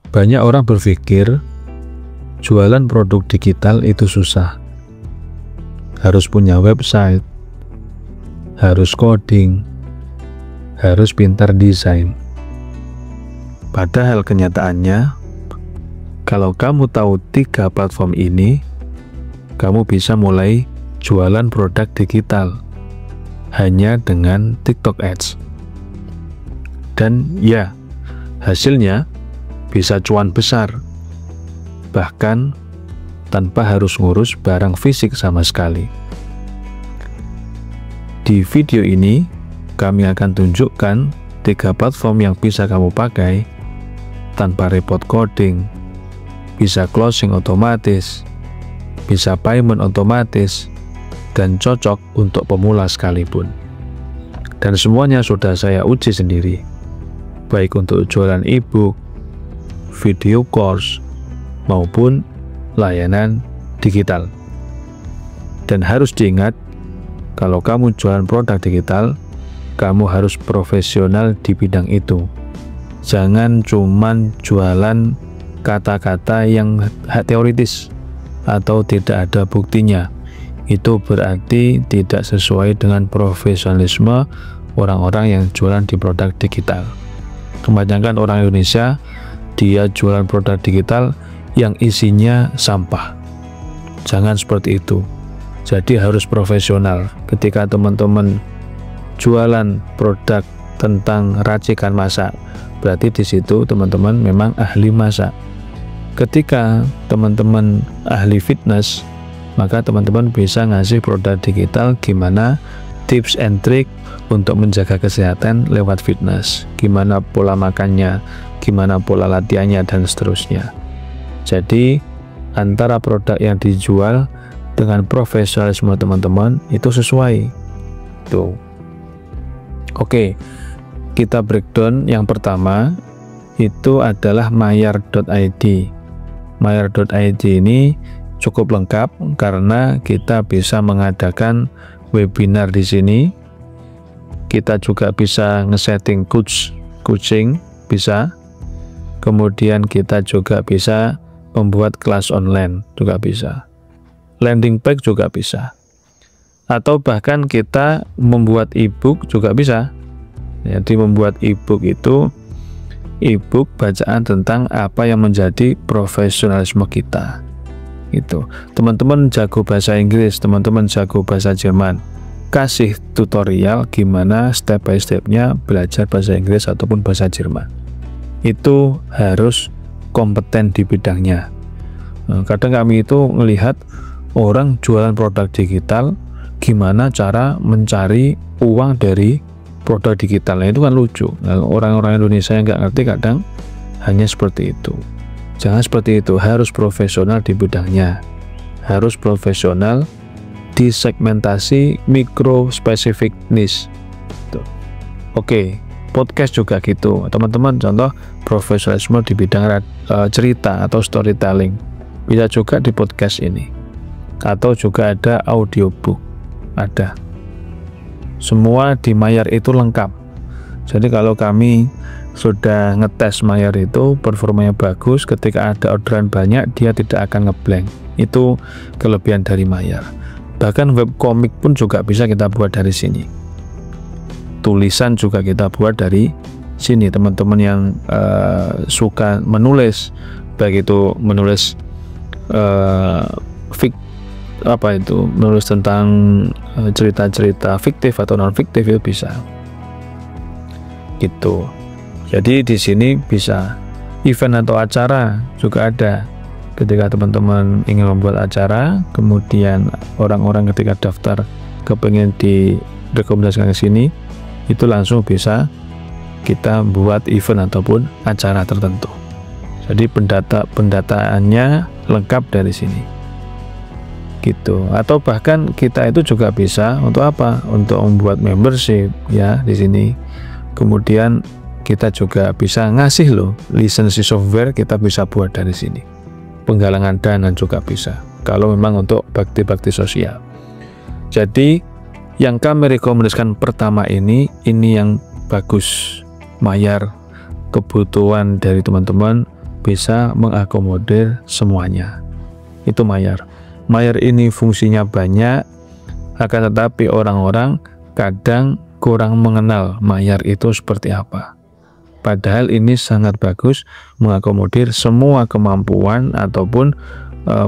Banyak orang berpikir jualan produk digital itu susah. Harus punya website, harus coding, harus pintar desain. Padahal kenyataannya, kalau kamu tahu 3 platform ini, kamu bisa mulai jualan produk digital hanya dengan TikTok Ads. Dan ya, hasilnya bisa cuan besar, bahkan tanpa harus ngurus barang fisik sama sekali. Di video ini, kami akan tunjukkan 3 platform yang bisa kamu pakai tanpa repot coding, bisa closing otomatis, bisa payment otomatis, dan cocok untuk pemula sekalipun. Dan semuanya sudah saya uji sendiri, baik untuk jualan e-book, video course, maupun layanan digital. Dan harus diingat, kalau kamu jualan produk digital, kamu harus profesional di bidang itu. Jangan cuman jualan kata-kata yang teoritis atau tidak ada buktinya. Itu berarti tidak sesuai dengan profesionalisme orang-orang yang jualan di produk digital. Kebanyakan orang Indonesia, dia jualan produk digital yang isinya sampah. Jangan seperti itu. Jadi harus profesional. Ketika teman-teman jualan produk tentang racikan masak, berarti di situ teman-teman memang ahli masak. Ketika teman-teman ahli fitness, maka teman-teman bisa ngasih produk digital gimana tips and trick untuk menjaga kesehatan lewat fitness, gimana pola makannya, gimana pola latihannya, dan seterusnya. Jadi antara produk yang dijual dengan profesionalisme teman-teman itu sesuai tuh. Oke, kita breakdown. Yang pertama itu adalah mayar.id. Mayar.id ini cukup lengkap karena kita bisa mengadakan webinar di sini. Kita juga bisa ngesetting coaching, bisa. Kemudian kita juga bisa membuat kelas online, juga bisa. Landing page juga bisa. Atau bahkan kita membuat e-book juga bisa. Jadi membuat e-book itu e-book bacaan tentang apa yang menjadi profesionalisme kita. Itu. Teman-teman jago bahasa Inggris, teman-teman jago bahasa Jerman, kasih tutorial gimana step by stepnya belajar bahasa Inggris ataupun bahasa Jerman. Itu harus kompeten di bidangnya. Kadang kami itu melihat orang jualan produk digital, gimana cara mencari uang dari produk digitalnya, itu kan lucu. Orang-orang Indonesia yang nggak ngerti kadang hanya seperti itu. Jangan seperti itu, harus profesional di bidangnya, harus profesional di segmentasi mikro spesifik niche. Oke, podcast juga gitu, teman-teman. Contoh profesionalisme di bidang cerita atau storytelling, bisa juga di podcast ini. Atau juga ada audiobook, ada. Semua di Mayar itu lengkap. Jadi kalau kami sudah ngetes Mayar itu performanya bagus, ketika ada orderan banyak dia tidak akan ngeblank. Itu kelebihan dari Mayar. Bahkan webcomic pun juga bisa kita buat dari sini. Tulisan juga kita buat dari sini. Teman-teman yang suka menulis, baik itu menulis menulis tentang cerita-cerita fiktif atau non fiktif, itu bisa gitu. Jadi di sini bisa event atau acara juga ada. Ketika teman-teman ingin membuat acara, kemudian orang-orang ketika daftar kepengen direkomendasikan ke sini, itu langsung bisa kita buat event ataupun acara tertentu. Jadi pendataannya lengkap dari sini. Gitu. Atau bahkan kita itu juga bisa untuk apa? Untuk membuat membership ya di sini. Kemudian kita juga bisa ngasih lisensi software, kita bisa buat dari sini. Penggalangan dana juga bisa. Kalau memang untuk bakti-bakti sosial. Jadi yang kami rekomendasikan pertama ini yang bagus. Mayar, kebutuhan dari teman-teman bisa mengakomodir semuanya. Itu Maillard. Maillard ini fungsinya banyak, akan tetapi orang-orang kadang kurang mengenal Maillard itu seperti apa. Padahal ini sangat bagus mengakomodir semua kemampuan ataupun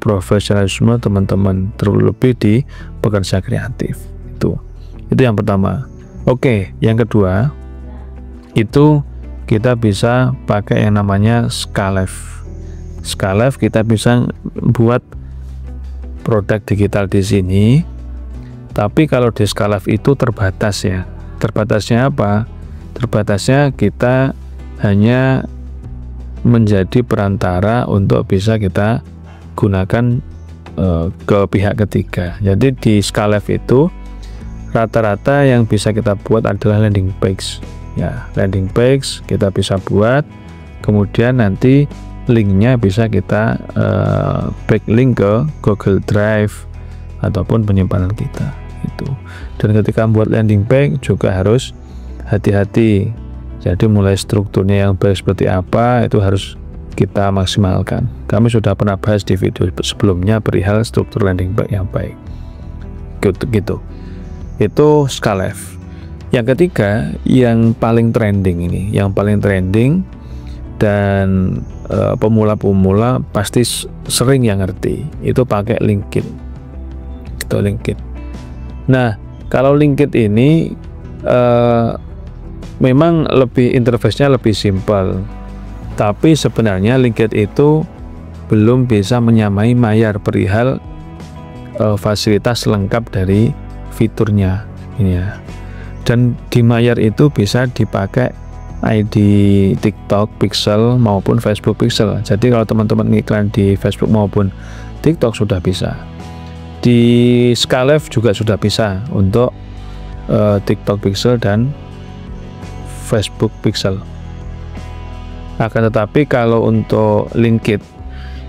profesionalisme teman-teman, terlebih di pekerja kreatif. Itu yang pertama. Oke, yang kedua itu kita bisa pakai yang namanya Skalev. Skalev kita bisa buat produk digital di sini. Tapi kalau di Skalev itu terbatas ya. Terbatasnya apa? Terbatasnya kita hanya menjadi perantara untuk bisa kita gunakan ke pihak ketiga. Jadi di Skalev itu rata-rata yang bisa kita buat adalah landing page. Ya, landing page kita bisa buat, kemudian nanti linknya bisa kita backlink ke Google Drive ataupun penyimpanan kita itu. Dan ketika membuat landing page juga harus hati-hati. Jadi mulai strukturnya yang baik seperti apa itu harus kita maksimalkan. Kami sudah pernah bahas di video sebelumnya perihal struktur landing page yang baik. Gitu. Itu Skalev. Yang ketiga, yang paling trending ini, dan pemula-pemula pasti sering yang ngerti, itu pakai LinkedIn. Itu LinkedIn. Nah, kalau LinkedIn ini memang interface-nya lebih simpel, tapi sebenarnya LinkedIn itu belum bisa menyamai Maillard perihal fasilitas lengkap dari fiturnya ini ya. Dan di Maillard itu bisa dipakai ID TikTok Pixel maupun Facebook Pixel. Jadi kalau teman-teman ngiklan di Facebook maupun TikTok sudah bisa. Di Skalev juga sudah bisa untuk TikTok Pixel dan Facebook Pixel. Akan tetapi kalau untuk LinkedIn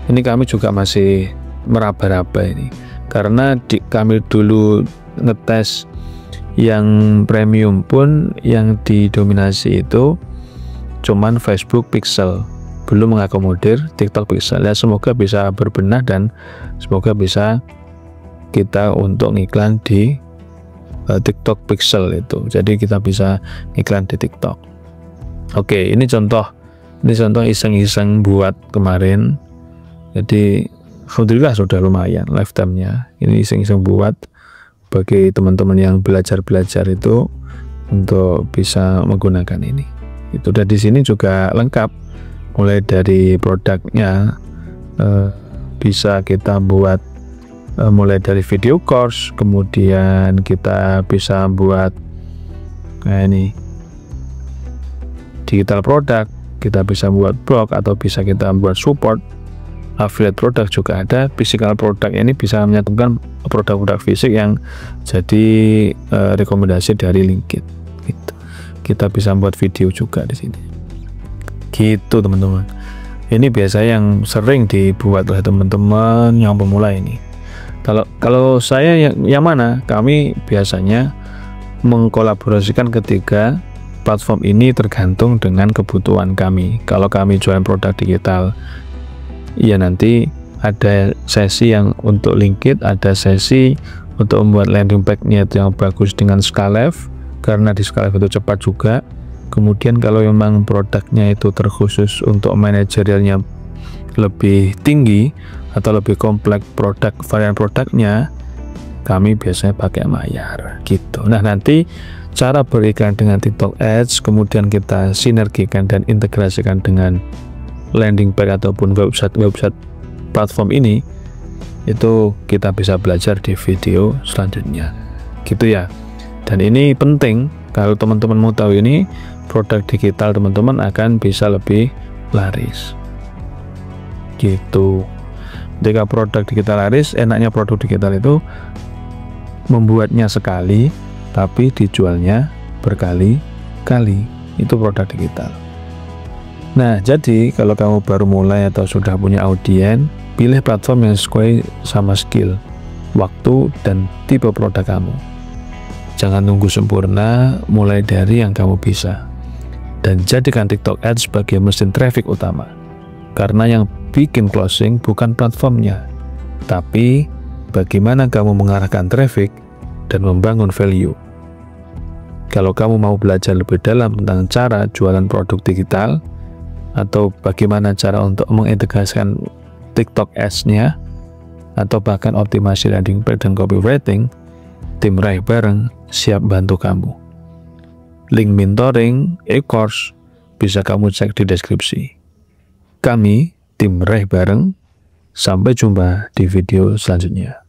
ini kami juga masih meraba-raba ini, karena kami dulu ngetes yang premium pun yang didominasi itu cuman Facebook Pixel, belum mengakomodir TikTok Pixel. Ya, semoga bisa berbenah dan semoga bisa kita untuk ngiklan di TikTok Pixel itu. Jadi kita bisa iklan di TikTok. Oke, ini contoh iseng-iseng buat kemarin. Jadi alhamdulillah sudah lumayan lifetime-nya. Ini iseng-iseng buat bagi teman-teman yang belajar itu untuk bisa menggunakan ini. Itu dan di sini juga lengkap, mulai dari produknya bisa kita buat mulai dari video course, kemudian kita bisa buat kayak ini digital produk, kita bisa buat blog, atau bisa kita buat support affiliate produk juga ada. Physical produk ini bisa menyatukan produk-produk fisik yang jadi rekomendasi dari LinkedIn gitu. Kita bisa buat video juga di sini gitu teman-teman. Ini biasa yang sering dibuat oleh teman-teman yang pemula ini. Kalau saya yang mana, kami biasanya mengkolaborasikan ketiga platform ini tergantung dengan kebutuhan kami. Kalau kami jualan produk digital, ya nanti ada sesi yang untuk LinkedIn, ada sesi untuk membuat landing page-nya yang bagus dengan Skalev, karena di Skalev itu cepat juga. Kemudian kalau memang produknya itu terkhusus untuk manajerialnya lebih tinggi atau lebih kompleks varian produknya, kami biasanya pakai Maillard gitu. Nah, nanti cara beriklan dengan TikTok Ads, kemudian kita sinergikan dan integrasikan dengan landing page ataupun website platform ini, itu kita bisa belajar di video selanjutnya gitu ya. Dan ini penting, kalau teman-teman mau tahu ini, produk digital teman-teman akan bisa lebih laris gitu. Jika produk digital laris, enaknya produk digital itu membuatnya sekali tapi dijualnya berkali-kali. Itu produk digital. Nah, jadi kalau kamu baru mulai atau sudah punya audiens, pilih platform yang sesuai sama skill, waktu, dan tipe produk kamu. Jangan tunggu sempurna, mulai dari yang kamu bisa. Dan jadikan TikTok Ads sebagai mesin traffic utama. Karena yang bikin closing bukan platformnya, tapi bagaimana kamu mengarahkan traffic dan membangun value. Kalau kamu mau belajar lebih dalam tentang cara jualan produk digital, atau bagaimana cara untuk mengintegrasikan TikTok Ads-nya, atau bahkan optimasi landing page dan copywriting, tim Raih Bareng siap bantu kamu. Link mentoring, e-course bisa kamu cek di deskripsi. Kami, tim Raih Bareng, sampai jumpa di video selanjutnya.